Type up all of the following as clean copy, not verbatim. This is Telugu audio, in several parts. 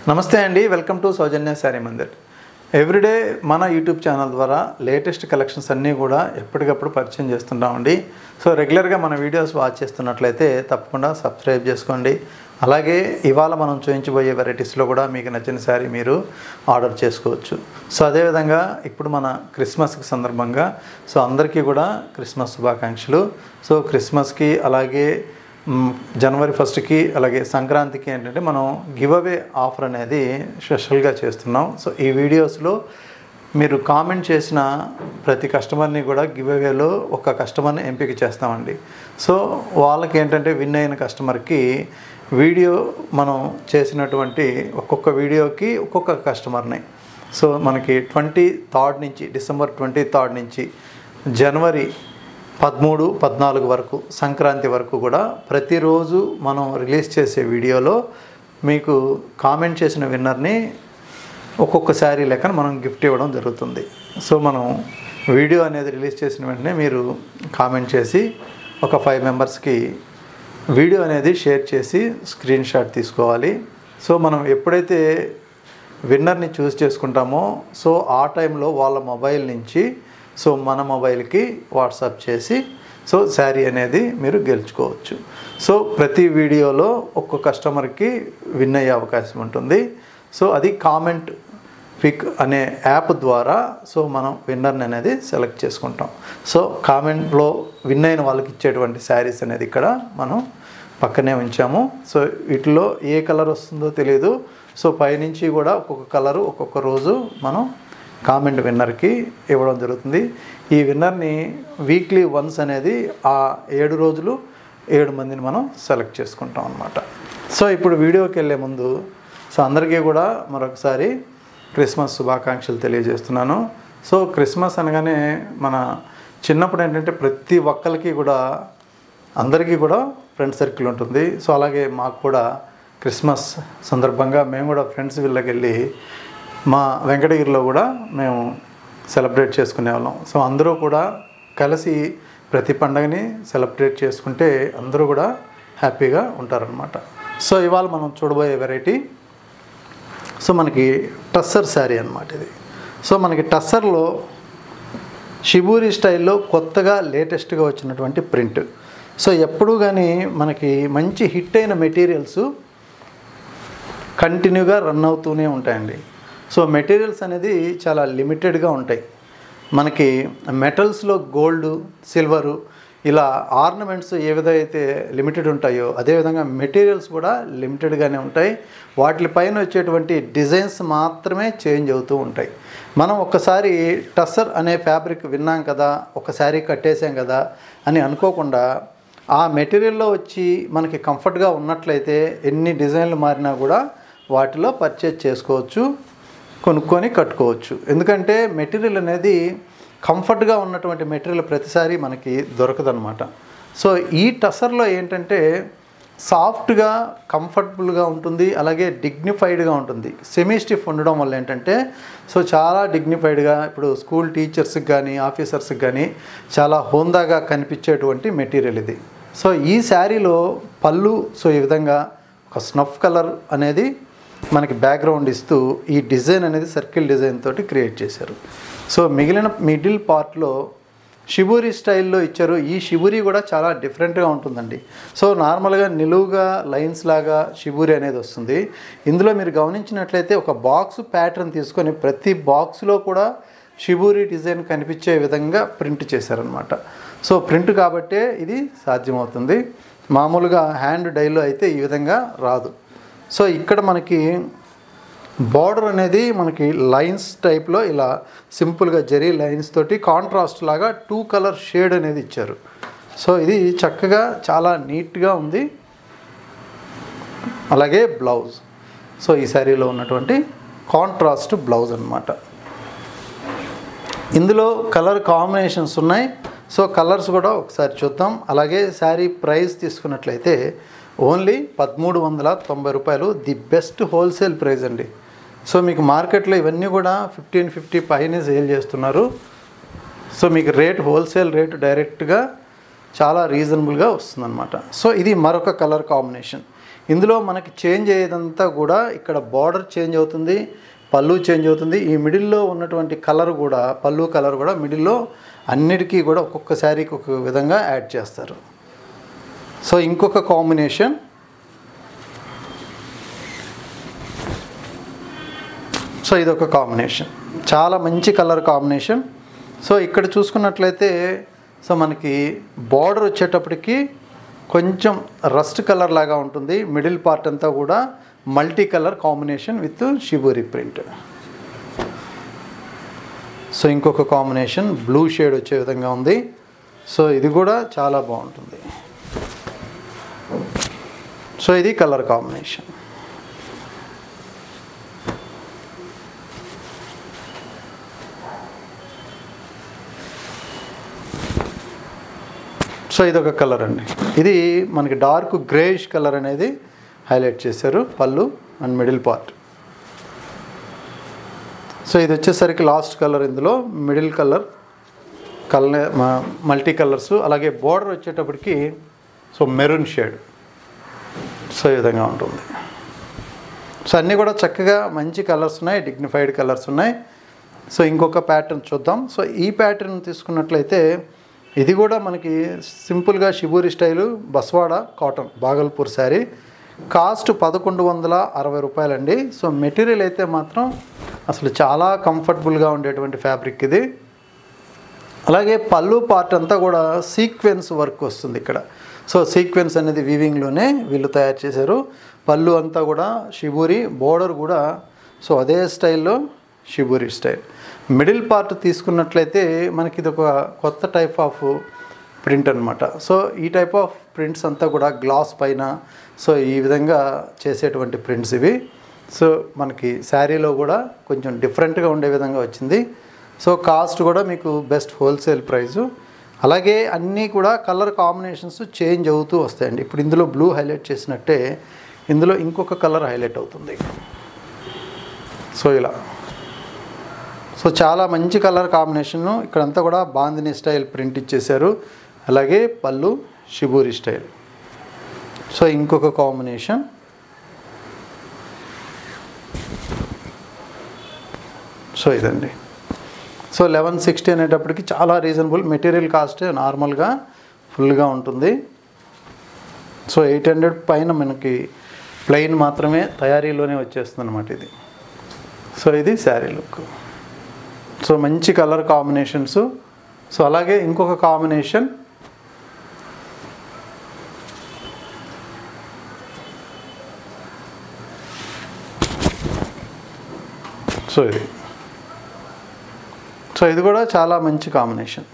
నమస్తే అండి, welcome to Soujanya sari Mandir. Everyday మన యూట్యూబ్ ఛానల్ ద్వారా లేటెస్ట్ కలెక్షన్స్ అన్నీ కూడా ఎప్పటికప్పుడు పరిచయం చేస్తుంటామండి. సో రెగ్యులర్గా మన వీడియోస్ వాచ్ చేస్తున్నట్లయితే తప్పకుండా సబ్స్క్రైబ్ చేసుకోండి. అలాగే ఇవాళ మనం చూపించబోయే వెరైటీస్లో కూడా మీకు నచ్చిన శారీ మీరు ఆర్డర్ చేసుకోవచ్చు. సో అదేవిధంగా ఇప్పుడు మన క్రిస్మస్కి సందర్భంగా అందరికీ కూడా క్రిస్మస్ శుభాకాంక్షలు. సో క్రిస్మస్కి అలాగే జనవరి 1కి అలాగే సంక్రాంతికి ఏంటంటే మనం గివ్ అవే ఆఫర్ అనేది స్పెషల్గా చేస్తున్నాం. సో ఈ వీడియోస్లో మీరు కామెంట్ చేసిన ప్రతి కస్టమర్ని కూడా గివ్ అవేలో ఒక కస్టమర్ని ఎంపిక చేస్తామండి. సో వాళ్ళకి ఏంటంటే విన్ అయిన కస్టమర్కి వీడియో మనం చేసినటువంటి ఒక్కొక్క వీడియోకి ఒక్కొక్క కస్టమర్ని సో మనకి 23rd నుంచి డిసెంబర్ 23rd నుంచి జనవరి 13, 14 వరకు సంక్రాంతి వరకు కూడా ప్రతిరోజు మనం రిలీజ్ చేసే వీడియోలో మీకు కామెంట్ చేసిన విన్నర్ని ఒక్కొక్క శారీ లెక్కన మనం గిఫ్ట్ ఇవ్వడం జరుగుతుంది. సో మనం వీడియో అనేది రిలీజ్ చేసిన వెంటనే మీరు కామెంట్ చేసి ఒక 5 మెంబర్స్కి వీడియో అనేది షేర్ చేసి స్క్రీన్ షాట్ తీసుకోవాలి. సో మనం ఎప్పుడైతే విన్నర్ని చూస్ చేసుకుంటామో సో ఆ టైంలో వాళ్ళ మొబైల్ నుంచి సో మన మొబైల్కి వాట్సాప్ చేసి సో శారీ అనేది మీరు గెలుచుకోవచ్చు. సో ప్రతి వీడియోలో ఒక్క కస్టమర్కి విన్ అయ్యే అవకాశం ఉంటుంది. సో అది కామెంట్ పిక్ అనే యాప్ ద్వారా సో మనం విన్నర్ని అనేది సెలెక్ట్ చేసుకుంటాం. సో కామెంట్లో విన్ అయిన వాళ్ళకి ఇచ్చేటువంటి శారీస్ అనేది ఇక్కడ మనం పక్కనే ఉంచాము. సో వీటిలో ఏ కలర్ వస్తుందో తెలియదు. సో పైనుంచి కూడా ఒక్కొక్క కలరు ఒక్కొక్క రోజు మనం కామెంట్ విన్నర్కి ఇవ్వడం జరుగుతుంది. ఈ విన్నర్ని వీక్లీ వన్స్ అనేది ఆ 7 రోజులు 7 మందిని మనం సెలెక్ట్ చేసుకుంటాం అన్నమాట. సో ఇప్పుడు వీడియోకి వెళ్ళే ముందు సో అందరికీ కూడా మరొకసారి క్రిస్మస్ శుభాకాంక్షలు తెలియజేస్తున్నాను. సో క్రిస్మస్ అనగానే మన చిన్నప్పుడు ఏంటంటే ప్రతి ఒక్కరికి కూడా అందరికీ కూడా ఫ్రెండ్ సర్కిల్ ఉంటుంది. సో అలాగే మాకు కూడా క్రిస్మస్ సందర్భంగా మేము కూడా ఫ్రెండ్స్ వీళ్ళకి వెళ్ళి మా వెంకటగిరిలో కూడా మేము సెలబ్రేట్ చేసుకునే వాళ్ళం. సో అందరూ కూడా కలిసి ప్రతి పండగని సెలబ్రేట్ చేసుకుంటే అందరూ కూడా హ్యాపీగా ఉంటారనమాట. సో ఇవాళ మనం చూడబోయే వెరైటీ సో మనకి టస్సర్ శారీ అన్నమాట ఇది. సో మనకి టస్సర్లో షిబూరి స్టైల్లో కొత్తగా లేటెస్ట్గా వచ్చినటువంటి ప్రింట్. సో ఎప్పుడూ కానీ మనకి మంచి హిట్ అయిన మెటీరియల్స్ కంటిన్యూగా రన్ అవుతూనే ఉంటాయండి. సో మెటీరియల్స్ అనేది చాలా లిమిటెడ్గా ఉంటాయి. మనకి మెటల్స్లో గోల్డ్, సిల్వరు ఇలా ఆర్నమెంట్స్ ఏ విధంగా అయితే లిమిటెడ్ ఉంటాయో అదేవిధంగా మెటీరియల్స్ కూడా లిమిటెడ్గానే ఉంటాయి. వాటిపైన వచ్చేటువంటి డిజైన్స్ మాత్రమే చేంజ్ అవుతూ ఉంటాయి. మనం ఒక్కసారి టస్సర్ అనే ఫ్యాబ్రిక్ విన్నాం కదా, ఒక శారీ కట్టేసాం కదా అని అనుకోకుండా ఆ మెటీరియల్లో వచ్చి మనకి కంఫర్ట్గా ఉన్నట్లయితే ఎన్ని డిజైన్లు మారినా కూడా వాటిలో పర్చేజ్ చేసుకోవచ్చు, కొనుక్కొని కట్టుకోవచ్చు. ఎందుకంటే మెటీరియల్ అనేది కంఫర్ట్గా ఉన్నటువంటి మెటీరియల్ ప్రతిసారి మనకి దొరకదనమాట. సో ఈ టస్సర్లో ఏంటంటే సాఫ్ట్గా కంఫర్టబుల్గా ఉంటుంది, అలాగే డిగ్నిఫైడ్గా ఉంటుంది. సెమీ స్టిఫ్ ఉండడం వల్ల ఏంటంటే సో చాలా డిగ్నిఫైడ్గా ఇప్పుడు స్కూల్ టీచర్స్కి కానీ ఆఫీసర్స్కి కానీ చాలా హోందాగా కనిపించేటువంటి మెటీరియల్ ఇది. సో ఈ శారీలో పళ్ళు సో ఈ విధంగా ఒక స్నఫ్ కలర్ అనేది మనకి బ్యాక్గ్రౌండ్ ఇస్తూ ఈ డిజైన్ అనేది సర్కిల్ డిజైన్ తోటి క్రియేట్ చేశారు. సో మిగిలిన మిడిల్ పార్ట్లో షిబూరి స్టైల్లో ఇచ్చారు. ఈ షిబూరి కూడా చాలా డిఫరెంట్గా ఉంటుందండి. సో నార్మల్గా నిలువుగా లైన్స్ లాగా షిబూరి అనేది వస్తుంది. ఇందులో మీరు గమనించినట్లయితే ఒక బాక్స్ ప్యాటర్న్ తీసుకొని ప్రతి బాక్స్లో కూడా షిబూరి డిజైన్ కనిపించే విధంగా ప్రింట్ చేశారనమాట. సో ప్రింట్ కాబట్టే ఇది సాధ్యమవుతుంది. మామూలుగా హ్యాండ్ డైలో అయితే ఈ విధంగా రాదు. సో ఇక్కడ మనకి బార్డర్ అనేది మనకి లైన్స్ టైప్లో ఇలా సింపుల్గా జరీ లైన్స్ తోటి కాంట్రాస్ట్ లాగా 2 కలర్ షేడ్ అనేది ఇచ్చారు. సో ఇది చక్కగా చాలా నీట్గా ఉంది. అలాగే బ్లౌజ్ సో ఈ శారీలో ఉన్నటువంటి కాంట్రాస్ట్ బ్లౌజ్ అన్నమాట. ఇందులో కలర్ కాంబినేషన్స్ ఉన్నాయి. సో కలర్స్ కూడా ఒకసారి చూద్దాం. అలాగే శారీ ప్రైస్ తీసుకున్నట్లయితే ఓన్లీ 1390 రూపాయలు, ది బెస్ట్ హోల్సేల్ ప్రైస్ అండి. సో మీకు మార్కెట్లో ఇవన్నీ కూడా 1550 పైనే సేల్ చేస్తున్నారు. సో మీకు రేట్ హోల్సేల్ రేటు డైరెక్ట్గా చాలా రీజనబుల్గా వస్తుందన్నమాట. సో ఇది మరొక కలర్ కాంబినేషన్. ఇందులో మనకి చేంజ్ అయ్యేదంతా కూడా ఇక్కడ బార్డర్ చేంజ్ అవుతుంది, పళ్ళు చేంజ్ అవుతుంది. ఈ మిడిల్లో ఉన్నటువంటి కలర్ కూడా, పళ్ళు కలర్ కూడా మిడిల్లో అన్నిటికీ కూడా ఒక్కొక్క శారీకి ఒక విధంగా యాడ్ చేస్తారు. సో ఇంకొక కాంబినేషన్, సో ఇదొక కాంబినేషన్, చాలా మంచి కలర్ కాంబినేషన్. సో ఇక్కడ చూసుకున్నట్లయితే సో మనకి బార్డర్ వచ్చేటప్పటికి కొంచెం రస్ట్ కలర్ లాగా ఉంటుంది. మిడిల్ పార్ట్ అంతా కూడా multi colour combination with shibori print. So ఇంకొక కాంబినేషన్ బ్లూ షేడ్ వచ్చే విధంగా ఉంది. సో ఇది కూడా చాలా బాగుంటుంది. సో ఇది కలర్ కాంబినేషన్. సో ఇదొక కలర్ అండి. ఇది మనకి డార్క్ గ్రేయిష్ కలర్ అనేది హైలైట్ చేశారు పళ్ళు అండ్ మిడిల్ పార్ట్. సో ఇది వచ్చేసరికి లాస్ట్ కలర్, ఇందులో మిడిల్ కలర్ మల్టీ కలర్స్. అలాగే బోర్డర్ వచ్చేటప్పటికి సో మెరూన్ షేడ్. సో ఈ విధంగా ఉంటుంది. సో అన్నీ కూడా చక్కగా మంచి కలర్స్ ఉన్నాయి, డిగ్నిఫైడ్ కలర్స్ ఉన్నాయి. సో ఇంకొక ప్యాటర్న్ చూద్దాం. సో ఈ ప్యాటర్న్ తీసుకున్నట్లయితే ఇది కూడా మనకి సింపుల్గా షిబూరి స్టైలు బస్వాడ కాటన్ బాగల్పూర్ శారీ. కాస్ట్ 1160 రూపాయలండి. సో మెటీరియల్ అయితే మాత్రం అసలు చాలా కంఫర్టబుల్గా ఉండేటువంటి ఫ్యాబ్రిక్ ఇది. అలాగే పళ్ళు పార్ట్ అంతా కూడా సీక్వెన్స్ వర్క్ వస్తుంది ఇక్కడ. సో సీక్వెన్స్ అనేది వీవింగ్లోనే వీళ్ళు తయారు చేశారు. పళ్ళు అంతా కూడా షిబూరి, బోర్డర్ కూడా సో అదే స్టైల్లో షిబూరి స్టైల్. మిడిల్ పార్ట్ తీసుకున్నట్లయితే మనకి ఇది ఒక కొత్త టైప్ ఆఫ్ ప్రింట్ అనమాట. సో ఈ టైప్ ఆఫ్ ప్రింట్స్ అంతా కూడా గ్లాస్ పైన సో ఈ విధంగా చేసేటువంటి ప్రింట్స్ ఇవి. సో మనకి శారీలో కూడా కొంచెం డిఫరెంట్గా ఉండే విధంగా వచ్చింది. సో కాస్ట్ కూడా మీకు బెస్ట్ హోల్సేల్ ప్రైజు. అలాగే అన్నీ కూడా కలర్ కాంబినేషన్స్ చేంజ్ అవుతూ వస్తాయండి. ఇప్పుడు ఇందులో బ్లూ హైలైట్ చేసినట్టే ఇందులో ఇంకొక కలర్ హైలైట్ అవుతుంది. సో ఇలా సో చాలా మంచి కలర్ కాంబినేషను. ఇక్కడంతా కూడా బాందిని స్టైల్ ప్రింట్ ఇచ్చేశారు. అలాగే పళ్ళు షిబూరి స్టైల్. సో ఇంకొక కాంబినేషన్. సో ఇదండి. సో 1160 అనేటప్పటికి చాలా రీజనబుల్. మెటీరియల్ కాస్ట్ నార్మల్గా ఫుల్గా ఉంటుంది. సో 800 పైన మనకి ప్లెయిన్ మాత్రమే తయారీలోనే వచ్చేస్తుంది అన్నమాట ఇది. సో ఇది శారీ లుక్. సో మంచి కలర్ కాంబినేషన్స్. సో అలాగే ఇంకొక కాంబినేషన్, సో ఇది. సో ఇది కూడా చాలా మంచి కాంబినేషన్.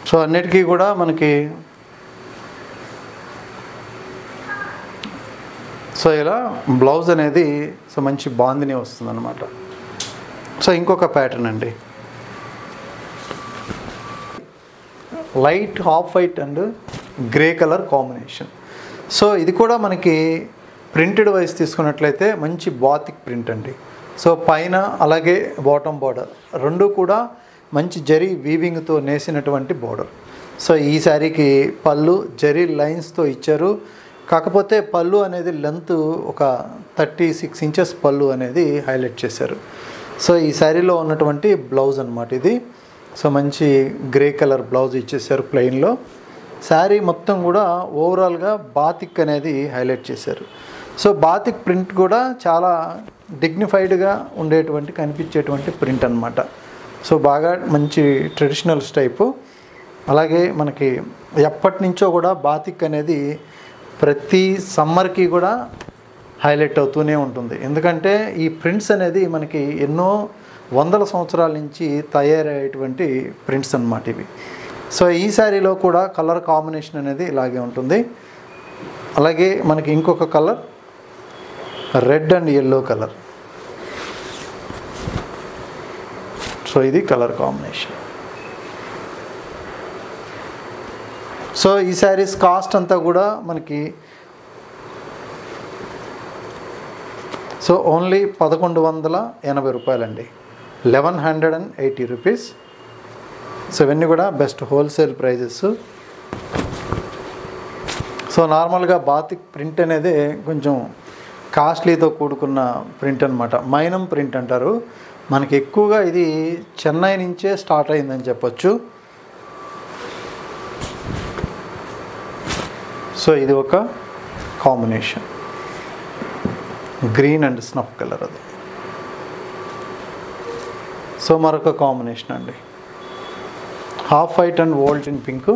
సో అన్నిటికీ కూడా మనకి సో ఇలా బ్లౌజ్ అనేది సో మంచి బాందిని వస్తుంది అన్నమాట. సో ఇంకొక ప్యాటర్న్ అండి, light half white and grey colour combination. So ఇది కూడా మనకి ప్రింటెడ్ వైజ్ తీసుకున్నట్లయితే మంచి బాతిక్ ప్రింట్ అండి. సో పైన అలాగే బాటమ్ బార్డర్ రెండు కూడా మంచి జరీ వీవింగ్తో నేసినటువంటి బార్డర్. సో ఈ శారీకి పళ్ళు జరీ లైన్స్తో ఇచ్చారు. కాకపోతే పళ్ళు అనేది లెంత్ ఒక 36 ఇంచెస్ పళ్ళు అనేది హైలైట్ చేశారు. సో ఈ శారీలో ఉన్నటువంటి బ్లౌజ్ అనమాట ఇది. సో మంచి గ్రే కలర్ బ్లౌజ్ ఇచ్చేసారు ప్లెయిన్లో. శారీ మొత్తం కూడా ఓవరాల్గా బాతిక్ అనేది హైలైట్ చేశారు. సో బాతిక్ ప్రింట్ కూడా చాలా డిగ్నిఫైడ్గా ఉండేటువంటి కనిపించేటువంటి ప్రింట్ అనమాట. సో బాగా మంచి ట్రెడిషనల్ టైపు. అలాగే మనకి ఎప్పటి నుంచో కూడా బాతిక్ అనేది ప్రతి సమ్మర్కి కూడా హైలైట్ అవుతూనే ఉంటుంది. ఎందుకంటే ఈ ప్రింట్స్ అనేది మనకి ఎన్నో వందల సంవత్సరాల నుంచి తయారయ్యేటువంటి ప్రింట్స్ అన్నమాట ఇవి. సో ఈ శారీలో కూడా కలర్ కాంబినేషన్ అనేది ఇలాగే ఉంటుంది. అలాగే మనకి ఇంకొక colour red and yellow colour. So ఇది కలర్ కాంబినేషన్. సో ఈ శారీస్ కాస్ట్ అంతా కూడా మనకి సో ఓన్లీ 1180 రూపాయలండి, 1180 రూపీస్. సో ఇవన్నీ కూడా బెస్ట్ హోల్సేల్ ప్రైజెస్. సో నార్మల్గా బాతిక్ ప్రింట్ అనేది కొంచెం కాస్ట్లీతో కూడుకున్న ప్రింట్ అనమాట. మైనం ప్రింట్ అంటారు. మనకి ఎక్కువగా ఇది చెన్నై నుంచే స్టార్ట్ అయిందని చెప్పొచ్చు. సో ఇది ఒక combination, green and snuff colour అది. సో మరొక కాంబినేషన్ అండి, half white and volt in pink.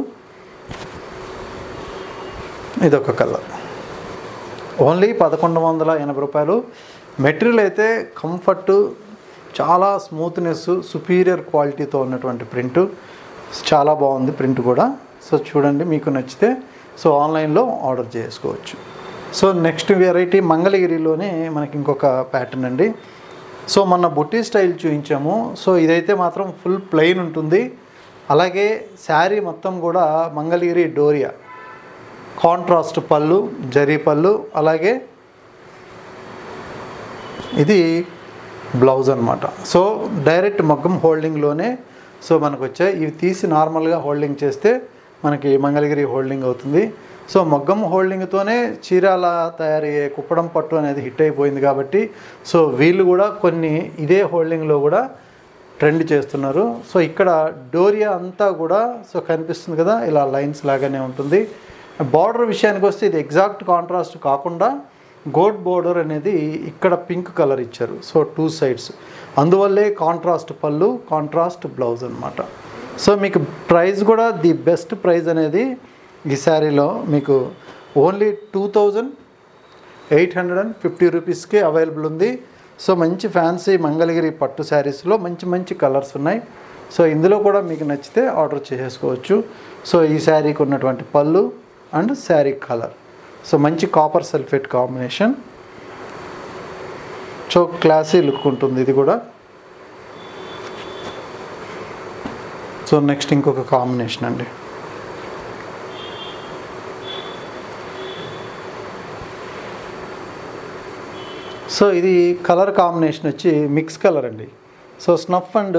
ఇదొక కలర్, ఓన్లీ 1180 రూపాయలు. మెటీరియల్ అయితే కంఫర్ట్, చాలా స్మూత్నెస్, సుపీరియర్ క్వాలిటీతో ఉన్నటువంటి ప్రింట్. చాలా బాగుంది ప్రింట్ కూడా. సో చూడండి, మీకు నచ్చితే సో ఆన్లైన్లో ఆర్డర్ చేసుకోవచ్చు. సో నెక్స్ట్ వెరైటీ మంగళగిరిలోనే మనకి ఇంకొక ప్యాటర్న్ అండి. సో మొన్న బుట్టి స్టైల్ చూపించాము. సో ఇదైతే మాత్రం ఫుల్ ప్లెయిన్ ఉంటుంది. అలాగే శారీ మొత్తం కూడా మంగళగిరి డోరియా కాంట్రాస్ట్ పళ్ళు, జరీ పళ్ళు. అలాగే ఇది బ్లౌజ్ అనమాట. సో డైరెక్ట్ మగ్గం హోల్డింగ్లోనే సో మనకు వచ్చాయి. ఇవి తీసి నార్మల్గా హోల్డింగ్ చేస్తే మనకి మంగళగిరి హోల్డింగ్ అవుతుంది. సో మగ్గం హోల్డింగ్తోనే చీరాల తయారయ్యే కుప్పడం పట్టు అనేది హిట్ అయిపోయింది కాబట్టి సో వీళ్ళు కూడా కొన్ని ఇదే హోల్డింగ్లో కూడా ట్రెండ్ చేస్తున్నారు. సో ఇక్కడ డోరియా అంతా కూడా సో కనిపిస్తుంది కదా, ఇలా లైన్స్ లాగానే ఉంటుంది. బార్డర్ విషయానికి వస్తే ఇది ఎగ్జాక్ట్ కాంట్రాస్ట్ కాకుండా గోల్డ్ బోర్డర్ అనేది ఇక్కడ పింక్ కలర్ ఇచ్చారు. సో 2 సైడ్స్, అందువల్లే కాంట్రాస్ట్ పళ్ళు, కాంట్రాస్ట్ బ్లౌజ్ అనమాట. సో మీకు ప్రైస్ కూడా ది బెస్ట్ ప్రైస్ అనేది ఈ శారీలో మీకు ఓన్లీ 2850 రూపీస్కే అవైలబుల్ ఉంది. సో మంచి ఫ్యాన్సీ మంగళగిరి పట్టు శారీస్లో మంచి మంచి కలర్స్ ఉన్నాయి. సో ఇందులో కూడా మీకు నచ్చితే ఆర్డర్ చేసేసుకోవచ్చు. సో ఈ శారీకి ఉన్నటువంటి పళ్ళు అండ్ శారీ కలర్ సో మంచి copper sulphate combination. So classy look ఉంటుంది ఇది కూడా. సో నెక్స్ట్ ఇంకొక కాంబినేషన్ అండి. సో ఇది కలర్ కాంబినేషన్ వచ్చి మిక్స్ కలర్ అండి. సో స్నఫ్ అండ్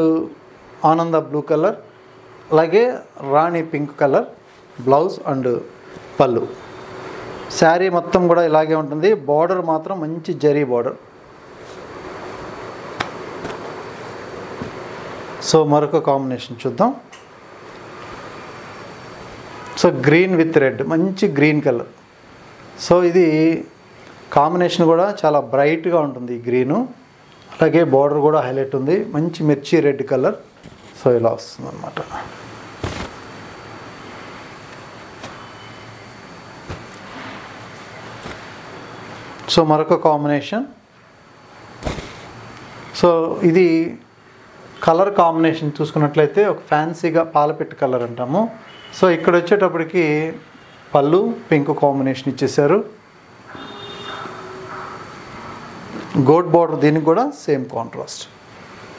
ఆనంద బ్లూ కలర్, అలాగే రాణి పింక్ కలర్ బ్లౌజ్ అండ్ పళ్ళు. శారీ మొత్తం కూడా ఇలాగే ఉంటుంది. బార్డర్ మాత్రం మంచి జరీ బార్డర్. సో మరొక కాంబినేషన్ చూద్దాం. సో గ్రీన్ విత్ రెడ్, మంచి గ్రీన్ కలర్. సో ఇది కాంబినేషన్ కూడా చాలా బ్రైట్గా ఉంటుంది ఈ గ్రీను. అలాగే బార్డర్ కూడా హైలైట్ ఉంది, మంచి మిర్చి రెడ్ కలర్. సో ఇలా వస్తుంది అన్నమాట. సో మరొక కాంబినేషన్. సో ఇది కలర్ కాంబినేషన్ చూసుకున్నట్లయితే ఒక ఫ్యాన్సీగా పాలపెట్టు కలర్ అంటాము. సో ఇక్కడ వచ్చేటప్పటికి పళ్ళు పింక్ కాంబినేషన్ ఇచ్చేసారు. గోల్డ్ బార్డర్, దీనికి కూడా సేమ్ కాంట్రాస్ట్.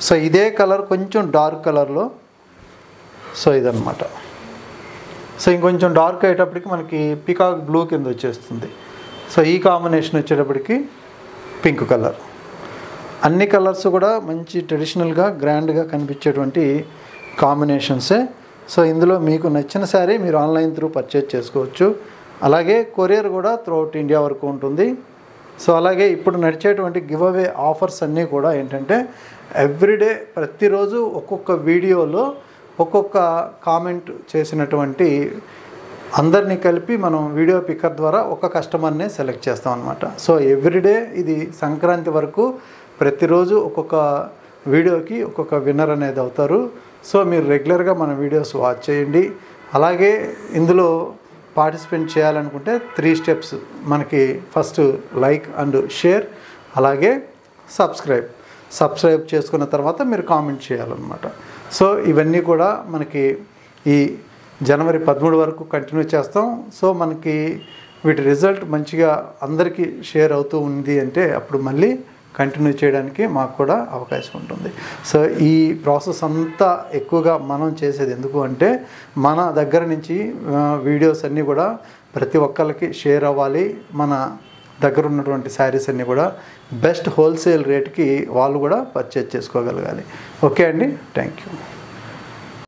సో ఇదే కలర్ కొంచెం డార్క్ కలర్లో సో ఇదన్నమాట. సో ఇంకొంచెం డార్క్ అయ్యేటప్పటికి మనకి పీకాక్ బ్లూ కింద వచ్చేస్తుంది. సో ఈ కాంబినేషన్ వచ్చేటప్పటికి పింక్ కలర్. అన్ని కలర్స్ కూడా మంచి ట్రెడిషనల్గా గ్రాండ్గా కనిపించేటువంటి కాంబినేషన్సే. సో ఇందులో మీకు నచ్చిన శారీ మీరు ఆన్లైన్ త్రూ పర్చేజ్ చేసుకోవచ్చు. అలాగే కొరియర్ కూడా త్రూఅవుట్ ఇండియా వరకు ఉంటుంది. సో అలాగే ఇప్పుడు నడిచేటువంటి గివ్ అవే ఆఫర్స్ అన్నీ కూడా ఏంటంటే ఎవ్రీడే ప్రతిరోజు ఒక్కొక్క వీడియోలో ఒక్కొక్క కామెంట్ చేసినటువంటి అందరినీ కలిపి మనం వీడియో పికర్ ద్వారా ఒక కస్టమర్నే సెలెక్ట్ చేస్తాం అనమాట. సో ఎవ్రీడే ఇది సంక్రాంతి వరకు ప్రతిరోజు ఒక్కొక్క వీడియోకి ఒక్కొక్క విన్నర్ అనేది అవుతారు. సో మీరు రెగ్యులర్గా మన వీడియోస్ వాచ్ చేయండి. అలాగే ఇందులో పార్టిసిపేట్ చేయాలనుకుంటే 3 స్టెప్స్ మనకి. ఫస్ట్ లైక్ అండ్ షేర్, అలాగే సబ్స్క్రైబ్ చేసుకున్న తర్వాత మీరు కామెంట్ చేయాలన్నమాట. సో ఇవన్నీ కూడా మనకి ఈ జనవరి 13 వరకు కంటిన్యూ చేస్తాం. సో మనకి వీటి రిజల్ట్ మంచిగా అందరికీ షేర్ అవుతూ ఉంది అంటే అప్పుడు మళ్ళీ కంటిన్యూ చేయడానికి మాకు కూడా అవకాశం ఉంటుంది. సో ఈ ప్రాసెస్ అంతా ఎక్కువగా మనం చేసేది ఎందుకు అంటే మన దగ్గర నుంచి వీడియోస్ అన్నీ కూడా ప్రతి ఒక్కరికి షేర్ అవ్వాలి. మన దగ్గర ఉన్నటువంటి శారీస్ అన్నీ కూడా బెస్ట్ హోల్సేల్ రేట్కి వాళ్ళు కూడా పర్చేజ్ చేసుకోగలగాలి. ఓకే అండి, థ్యాంక్ యూ.